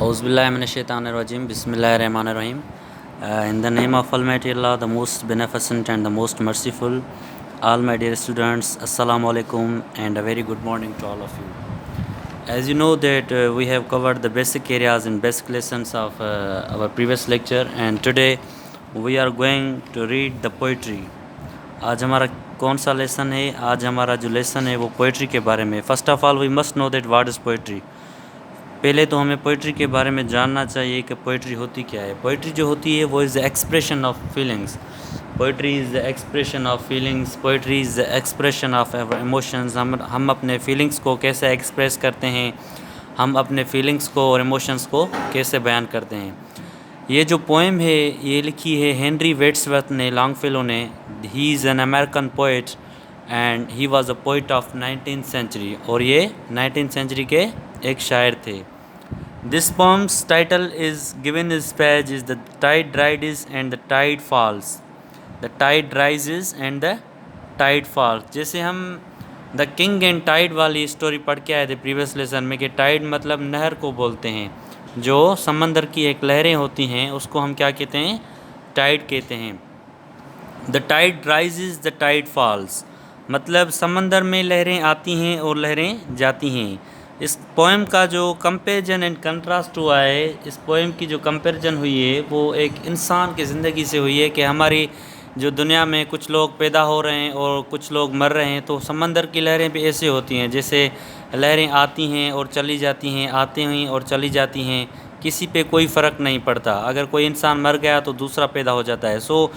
Auzubillahiminash-shaytanir-rajim. Bismillahir-Rahmanir-Rahim. In the name of Almighty Allah, the most beneficent and the most merciful, all my dear students, Assalamu alaikum and a very good morning to all of you. As you know that we have covered the basic areas in basic lessons of our previous lecture, and today we are going to read the poetry. आज हमारा कौन सा lesson है? आज हमारा जो lesson है वो पोइट्री के बारे में. First of all we must know that what is poetry. पहले तो हमें पोइट्री के बारे में जानना चाहिए कि पोइट्री होती क्या है. पोइट्री जो होती है वो is the expression of feelings. Poetry is the expression of feelings. Poetry is the expression of emotions. हम अपने फीलिंग्स को कैसे एक्सप्रेस करते हैं, हम अपने फीलिंग्स को और इमोशंस को कैसे बयान करते हैं. ये जो पोएम है ये लिखी है हेनरी वर्ड्सवर्थ ने, लॉन्गफेलो ने. He is an American poet and he was a poet of 19th century. और ये 19th सेंचुरी के एक शायर थे. This poem's title is given is page is the tide rises and the tide falls. The tide rises and the tide falls. जैसे हम the king and tide वाली story पढ़ के आए थे प्रीवियस लेसन में कि टाइड मतलब नहर को बोलते हैं. जो समंदर की एक लहरें होती हैं उसको हम क्या कहते हैं? टाइड कहते हैं. The tide rises the tide falls मतलब समंदर में लहरें आती हैं और लहरें जाती हैं. इस पोएम का जो कंपैरिजन एंड कंट्रास्ट हुआ है, इस पोएम की जो कंपैरिजन हुई है वो एक इंसान की ज़िंदगी से हुई है कि हमारी जो दुनिया में कुछ लोग पैदा हो रहे हैं और कुछ लोग मर रहे हैं. तो समंदर की लहरें भी ऐसे होती हैं जैसे लहरें आती हैं और चली जाती हैं, आती हैं और चली जाती हैं. किसी पे कोई फ़र्क नहीं पड़ता. अगर कोई इंसान मर गया तो दूसरा पैदा हो जाता है. सो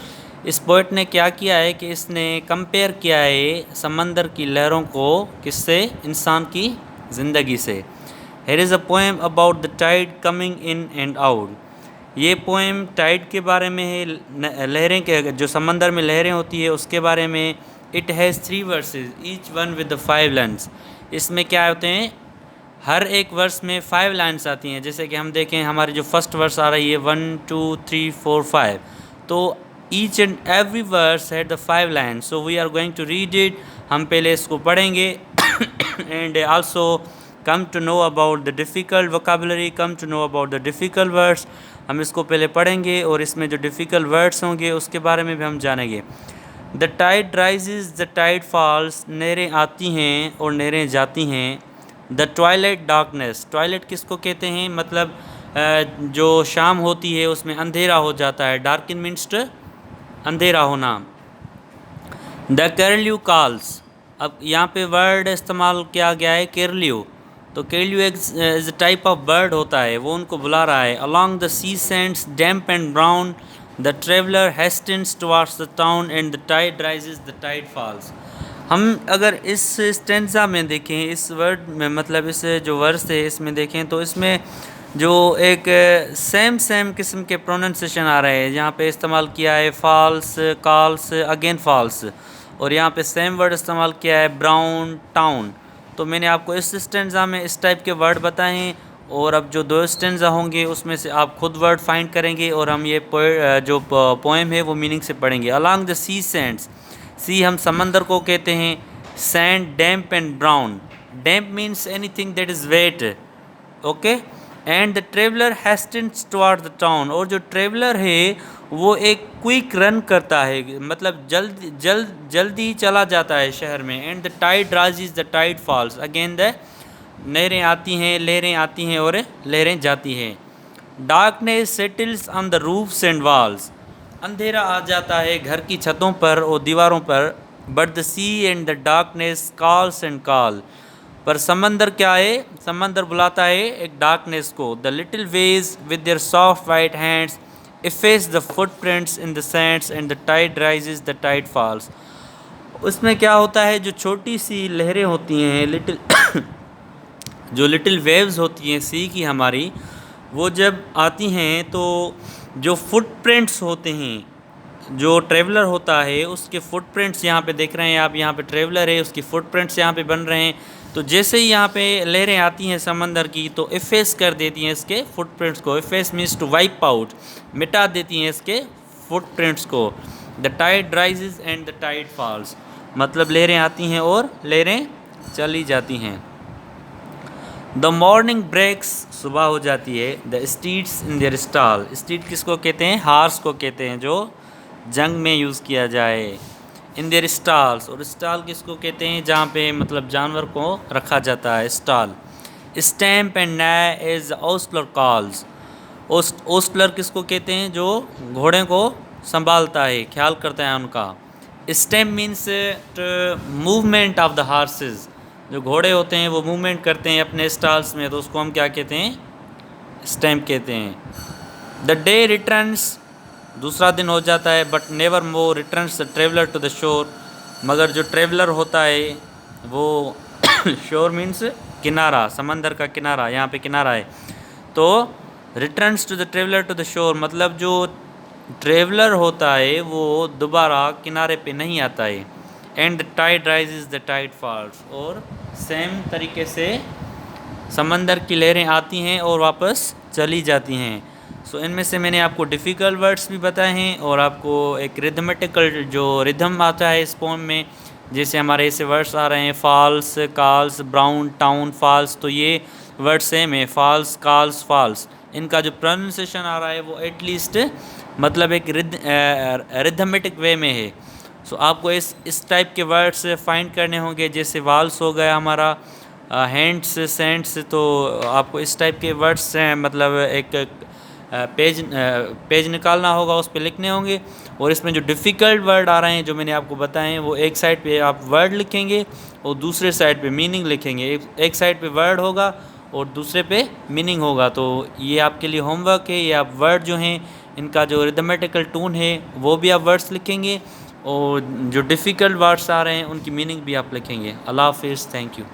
इस पोइट ने क्या किया है कि इसने कंपेयर किया है समंदर की लहरों को किससे? इंसान की ज़िंदगी से. Here is a poem about the tide coming in and out. ये पोएम टाइड के बारे में है, लहरें के जो समंदर में लहरें होती है उसके बारे में. It has 3 versus each one with the 5 lines. इसमें क्या होते हैं? हर एक वर्स में 5 लाइन्स आती हैं. जैसे कि हम देखें हमारी जो फर्स्ट वर्स आ रही है 1 2 3 4 5. तो each and every verse had the 5 lines. So we are going to read it. हम पहले इसको पढ़ेंगे and also come to know about the difficult vocabulary, come to know about the difficult words. हम इसको पहले पढ़ेंगे और इसमें जो डिफ़िकल्ट वर्ड्स होंगे उसके बारे में भी हम जानेंगे. The tide rises the tide falls. नहरें आती हैं और नहरें जाती हैं. The Twilight darkness. ट्वाइलाइट किसको कहते हैं? मतलब जो शाम होती है उसमें अंधेरा हो जाता है. डार्कन मीन्स अंधेरा होना. The curlew calls. अब यहाँ पे वर्ड इस्तेमाल किया गया है कर्ल्यू. तो curlew is type of bird होता है, वो उनको बुला रहा है. Along the sea sands damp and brown the traveller hastens towards the town and the tide rises the tide falls. हम अगर इस स्टेंजा में देखें, इस वर्ड में मतलब इस जो वर्स है इसमें देखें तो इसमें जो एक सेम किस्म के प्रोनाउंसिएशन आ रहे हैं. यहाँ पे इस्तेमाल किया है फॉल्स, कॉल्स, अगेन फॉल्स. और यहाँ पे सेम वर्ड इस्तेमाल किया है ब्राउन, टाउन. तो मैंने आपको इस स्टेंजा में इस टाइप के वर्ड बताए हैं. और अब जो 2 स्टेंजा होंगे उसमें से आप खुद वर्ड फाइंड करेंगे और हम ये जो पोएम है वो मीनिंग से पढ़ेंगे. Along the sea sands. Sea हम समंदर को कहते हैं. Sand damp and brown. Damp means anything that is wet. Okay. And the traveller hastens toward the town. और जो ट्रेवलर है वो एक क्विक रन करता है, मतलब जल्दी चला जाता है शहर में. And the tide rises the tide falls. Again the नहरें आती हैं, लहरें आती हैं और लहरें जाती हैं. Darkness settles on the roofs and walls. अंधेरा आ जाता है घर की छतों पर और दीवारों पर. But the sea and the darkness calls and call. पर समंदर क्या है? समंदर बुलाता है एक डार्कनेस को. The little waves with their soft white hands efface the footprints in the sands and the tide rises the tide falls. उसमें क्या होता है? जो छोटी सी लहरें होती हैं, जो लिटिल वेव्स होती हैं सी की हमारी, वो जब आती हैं तो जो फुटप्रिंट्स होते हैं, जो ट्रेवलर होता है उसके फुटप्रिंट्स यहाँ पे देख रहे हैं आप. यहाँ पे ट्रेवलर है, उसकी फुटप्रिंट्स यहाँ पे बन रहे हैं. तो जैसे ही यहाँ पे लहरें आती हैं समंदर की तो इफ़ेस कर देती हैं इसके फुटप्रिंट्स को. Efface means to wipe out, मिटा देती हैं इसके फुटप्रिंट्स को. The tide rises and the tide falls मतलब लहरें आती हैं और लहरें चली जाती हैं. द मॉर्निंग ब्रेक्स, सुबह हो जाती है। The steeds in their stall, stead किसको कहते हैं? हार्स को कहते हैं, जो जंग में यूज़ किया जाए। इन देयर स्टॉल्स, और स्टॉल किसको कहते हैं? जहाँ पे मतलब जानवर को रखा जाता है, स्टॉल। स्टैम्प एंड नए इज ओस्टलर कॉल्स, ओस्टलर किसको कहते हैं? जो घोड़े को संभालता है, ख्याल करता है उनका। Stamp means movement of the horses, जो घोड़े होते हैं वो मूवमेंट करते हैं अपने स्टॉल्स में, तो उसको हम क्या कहते हैं? स्टैम्प कहते हैं। द डे रिटर्न्स, दूसरा दिन हो जाता है। But never more returns the traveller to the shore, मगर जो ट्रेवलर होता है वो शोर मीन्स किनारा, समंदर का किनारा, यहाँ पे किनारा है। तो returns to the traveller to the shore मतलब जो ट्रेवलर होता है वो दोबारा किनारे पे नहीं आता है। And the tide rises the tide falls, और सेम तरीके से समंदर की लहरें आती हैं और वापस चली जाती हैं। सो इनमें से मैंने आपको डिफ़िकल्ट वर्ड्स भी बताए हैं, और आपको एक रिथमेटिकल जो रिदम आता है इस पोम में, जैसे हमारे ऐसे वर्ड्स आ रहे हैं falls, calls, brown, town, falls, तो ये वर्ड सेम है, फॉल्स, कॉल्स, फॉल्स। इनका जो प्रोनाउंसिएशन आ रहा है वो एटलीस्ट मतलब एक रिथमेटिक वे में है। सो आपको इस टाइप के वर्ड्स फाइंड करने होंगे, जैसे वाल्स हो गया हमारा, हैंड्स, सेंट्स, तो आपको इस टाइप के वर्ड्स से मतलब एक पेज निकालना होगा, उस पर लिखने होंगे। और इसमें जो डिफ़िकल्ट वर्ड आ रहे हैं जो मैंने आपको बताए हैं, वो एक साइड पे आप वर्ड लिखेंगे और दूसरे साइड पे मीनिंग लिखेंगे। एक साइड पे वर्ड होगा और दूसरे पे मीनिंग होगा। तो ये आपके लिए होमवर्क है। ये आप वर्ड जो हैं इनका जो रिथमेटिकल टून है वो भी आप वर्ड्स लिखेंगे, और जो डिफ़िकल्ट वर्ड्स आ रहे हैं उनकी मीनिंग भी आप लिखेंगे। अल्लाह हाफिज़, थैंक यू।